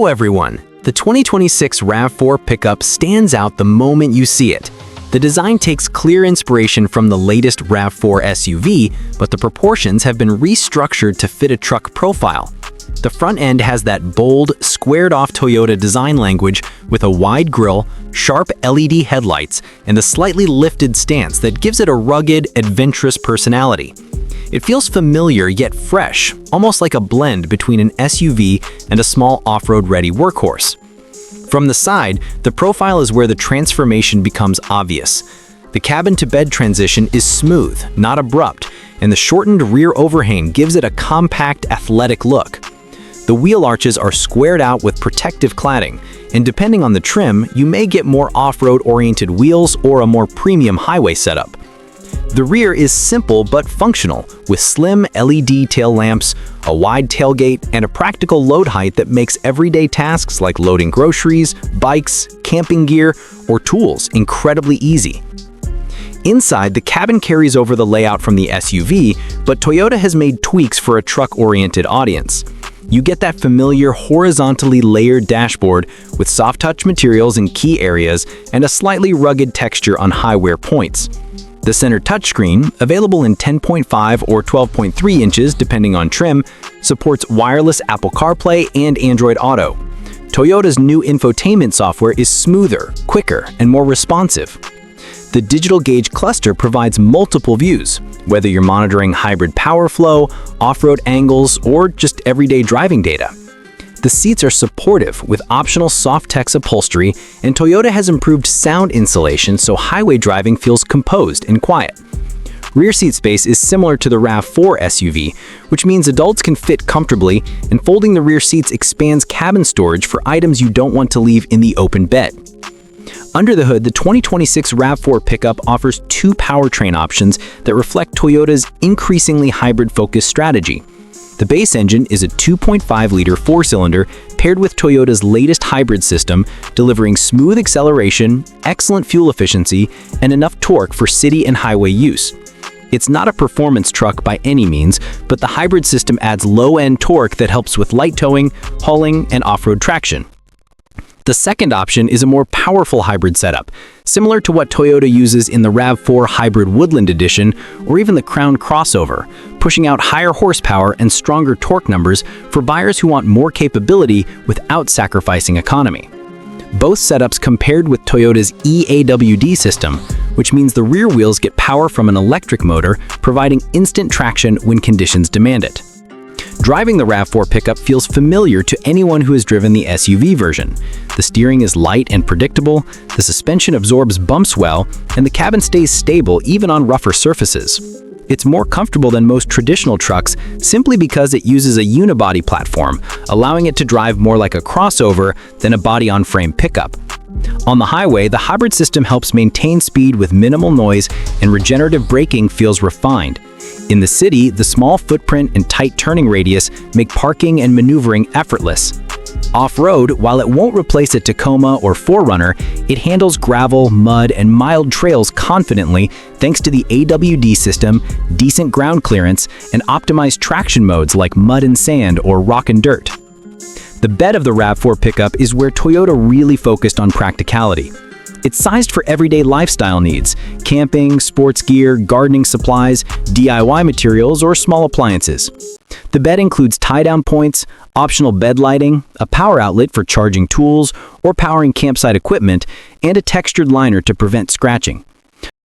Hello everyone! The 2026 RAV4 Pickup stands out the moment you see it. The design takes clear inspiration from the latest RAV4 SUV, but the proportions have been restructured to fit a truck profile. The front end has that bold, squared-off Toyota design language with a wide grille, sharp LED headlights, and a slightly lifted stance that gives it a rugged, adventurous personality. It feels familiar yet fresh, almost like a blend between an SUV and a small off-road ready workhorse. From the side, the profile is where the transformation becomes obvious. The cabin-to-bed transition is smooth, not abrupt, and the shortened rear overhang gives it a compact, athletic look. The wheel arches are squared out with protective cladding, and depending on the trim, you may get more off-road oriented wheels or a more premium highway setup. The rear is simple but functional, with slim LED tail lamps, a wide tailgate, and a practical load height that makes everyday tasks like loading groceries, bikes, camping gear, or tools incredibly easy. Inside, the cabin carries over the layout from the SUV, but Toyota has made tweaks for a truck-oriented audience. You get that familiar horizontally layered dashboard with soft-touch materials in key areas and a slightly rugged texture on high-wear points. The center touchscreen, available in 10.5 or 12.3 inches depending on trim, supports wireless Apple CarPlay and Android Auto. Toyota's new infotainment software is smoother, quicker, and more responsive. The digital gauge cluster provides multiple views, whether you're monitoring hybrid power flow, off-road angles, or just everyday driving data. The seats are supportive with optional soft-tex upholstery, and Toyota has improved sound insulation so highway driving feels composed and quiet. Rear seat space is similar to the RAV4 SUV, which means adults can fit comfortably, and folding the rear seats expands cabin storage for items you don't want to leave in the open bed. Under the hood, the 2026 RAV4 Pickup offers two powertrain options that reflect Toyota's increasingly hybrid-focused strategy. The base engine is a 2.5-liter four-cylinder paired with Toyota's latest hybrid system, delivering smooth acceleration, excellent fuel efficiency, and enough torque for city and highway use. It's not a performance truck by any means, but the hybrid system adds low-end torque that helps with light towing, hauling, and off-road traction. The second option is a more powerful hybrid setup, similar to what Toyota uses in the RAV4 Hybrid Woodland Edition or even the Crown Crossover, pushing out higher horsepower and stronger torque numbers for buyers who want more capability without sacrificing economy. Both setups compared with Toyota's EAWD system, which means the rear wheels get power from an electric motor, providing instant traction when conditions demand it. Driving the RAV4 Pickup feels familiar to anyone who has driven the SUV version. The steering is light and predictable, the suspension absorbs bumps well, and the cabin stays stable even on rougher surfaces. It's more comfortable than most traditional trucks simply because it uses a unibody platform, allowing it to drive more like a crossover than a body-on-frame pickup. On the highway, the hybrid system helps maintain speed with minimal noise, and regenerative braking feels refined. In the city, the small footprint and tight turning radius make parking and maneuvering effortless. Off-road, while it won't replace a Tacoma or 4Runner, it handles gravel, mud, and mild trails confidently thanks to the AWD system, decent ground clearance, and optimized traction modes like mud and sand or rock and dirt. The bed of the RAV4 Pickup is where Toyota really focused on practicality. It's sized for everyday lifestyle needs: camping, sports gear, gardening supplies, DIY materials, or small appliances. The bed includes tie-down points, optional bed lighting, a power outlet for charging tools or powering campsite equipment, and a textured liner to prevent scratching.